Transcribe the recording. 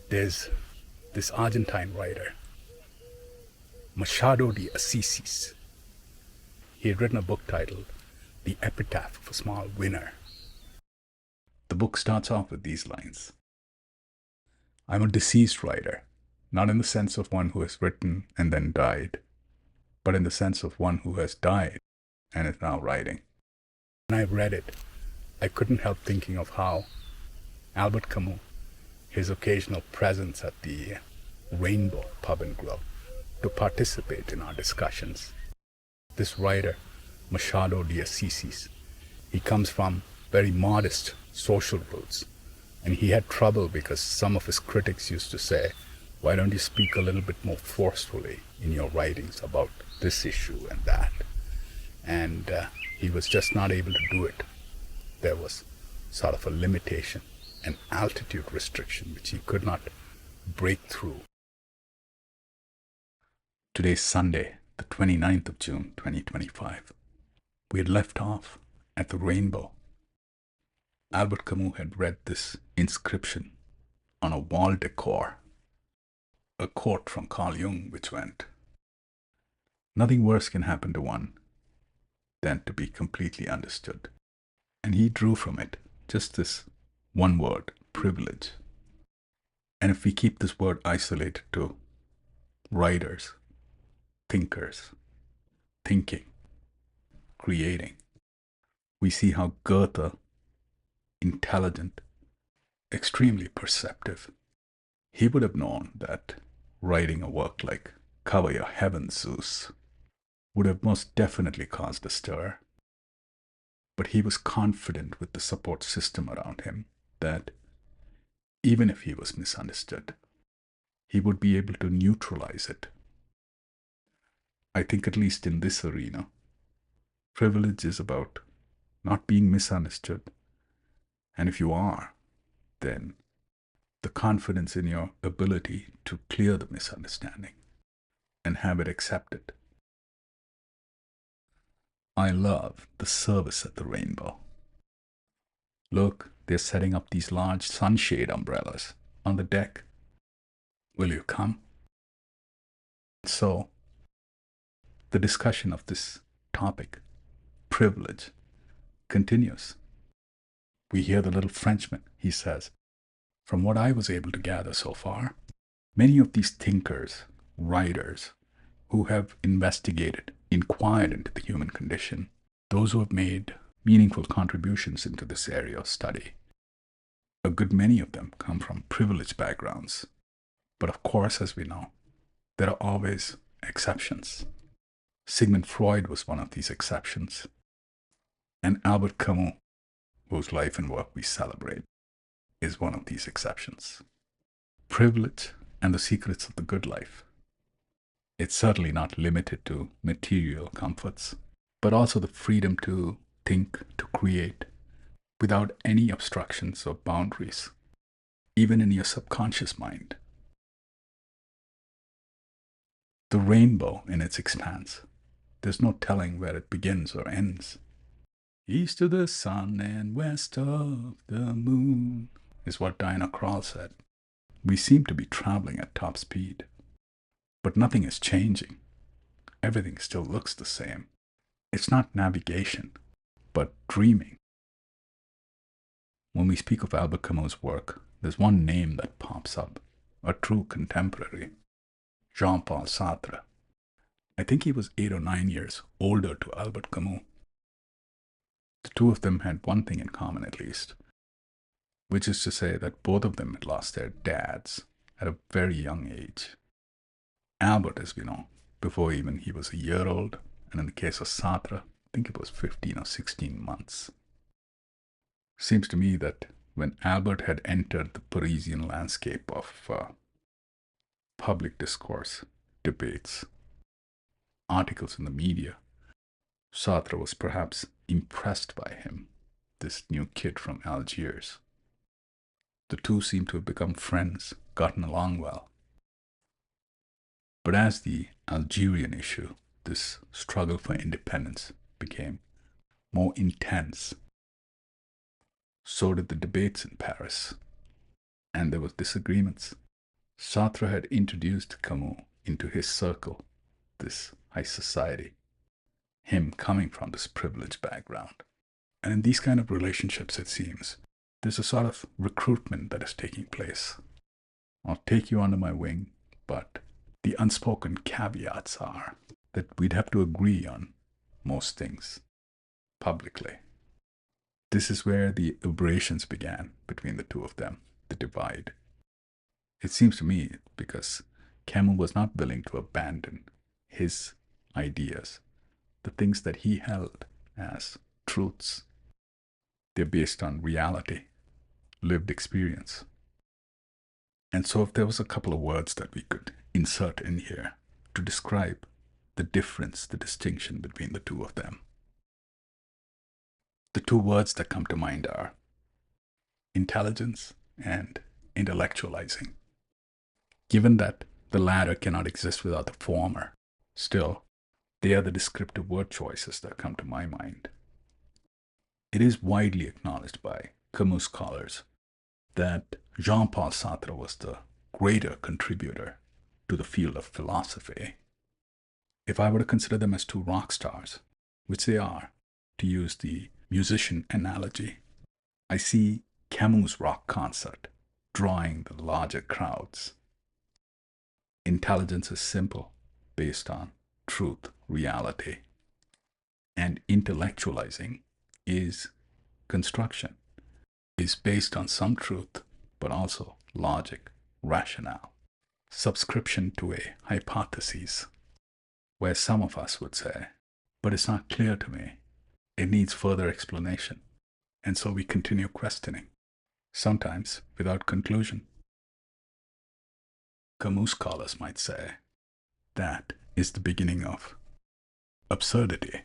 There's this Argentine writer, Machado de Assis. He had written a book titled The Epitaph of a Small Winner. The book starts off with these lines: I'm a deceased writer, not in the sense of one who has written and then died, but in the sense of one who has died and is now writing. When I read it, I couldn't help thinking of how Albert Camus, his occasional presence at the Rainbow Pub and Grill to participate in our discussions. This writer, Machado de Assis, he comes from very modest social roots, and he had trouble because some of his critics used to say, why don't you speak a little bit more forcefully in your writings about this issue and that? And he was just not able to do it. There was sort of a limitation, an altitude restriction, which he could not break through. Today's Sunday, the 29th of June, 2025. We had left off at the Rainbow. Albert Camus had read this inscription on a wall decor, a quote from Carl Jung, which went, nothing worse can happen to one than to be completely understood. And he drew from it just this one word, privilege. And if we keep this word isolated to writers, thinkers, thinking, creating, we see how Goethe, intelligent, extremely perceptive, he would have known that writing a work like Cover Your Heavens, Zeus would have most definitely caused a stir. But he was confident with the support system around him that even if he was misunderstood, he would be able to neutralize it. I think at least in this arena, privilege is about not being misunderstood. And if you are, then the confidence in your ability to clear the misunderstanding and have it accepted. I love the service at the Rainbow. Look, they're setting up these large sunshade umbrellas on the deck. Will you come? So, the discussion of this topic, privilege, continues. We hear the little Frenchman, he says, from what I was able to gather so far, many of these thinkers, writers, who have investigated, inquired into the human condition, those who have made meaningful contributions into this area of study, a good many of them come from privileged backgrounds. But of course, as we know, there are always exceptions. Sigmund Freud was one of these exceptions. And Albert Camus, whose life and work we celebrate, is one of these exceptions. Privilege and the secrets of the good life. It's certainly not limited to material comforts, but also the freedom to think, to create, without any obstructions or boundaries, even in your subconscious mind. The rainbow in its expanse, there's no telling where it begins or ends. East of the sun and west of the moon, is what Diana Krall said. We seem to be traveling at top speed, but nothing is changing. Everything still looks the same. It's not navigation, but dreaming. When we speak of Albert Camus' work, there's one name that pops up, a true contemporary, Jean-Paul Sartre. I think he was 8 or 9 years older to Albert Camus. The two of them had one thing in common at least, which is to say that both of them had lost their dads at a very young age. Albert, as we know, before even he was a year old, and in the case of Sartre, I think it was 15 or 16 months. Seems to me that when Albert had entered the Parisian landscape of public discourse, debates, articles in the media, Sartre was perhaps impressed by him, this new kid from Algiers. The two seem to have become friends, gotten along well. But as the Algerian issue, this struggle for independence, became more intense, so did the debates in Paris, and there was disagreements Sartre had introduced Camus into his circle, this high society, him coming from this privileged background. And in these kind of relationships, it seems, there's a sort of recruitment that is taking place. I'll take you under my wing, but the unspoken caveats are that we'd have to agree on most things publicly. This is where the aberrations began between the two of them, the divide. It seems to me because Camus was not willing to abandon his ideas, the things that he held as truths. They're based on reality, lived experience. And so, if there was a couple of words that we could insert in here to describe the difference, the distinction between the two of them, the two words that come to mind are intelligence and intellectualizing. Given that the latter cannot exist without the former, still, they are the descriptive word choices that come to my mind. It is widely acknowledged by Camus scholars that Jean-Paul Sartre was the greater contributor to the field of philosophy. If I were to consider them as two rock stars, which they are, to use the musician analogy, I see Camus' rock concert drawing the larger crowds. Intelligence is simple, based on truth, reality. And intellectualizing is construction, is based on some truth, but also logic, rationale, subscription to a hypothesis, where some of us would say, but it's not clear to me. It needs further explanation. And so we continue questioning, sometimes without conclusion. Camus scholars might say that is the beginning of absurdity.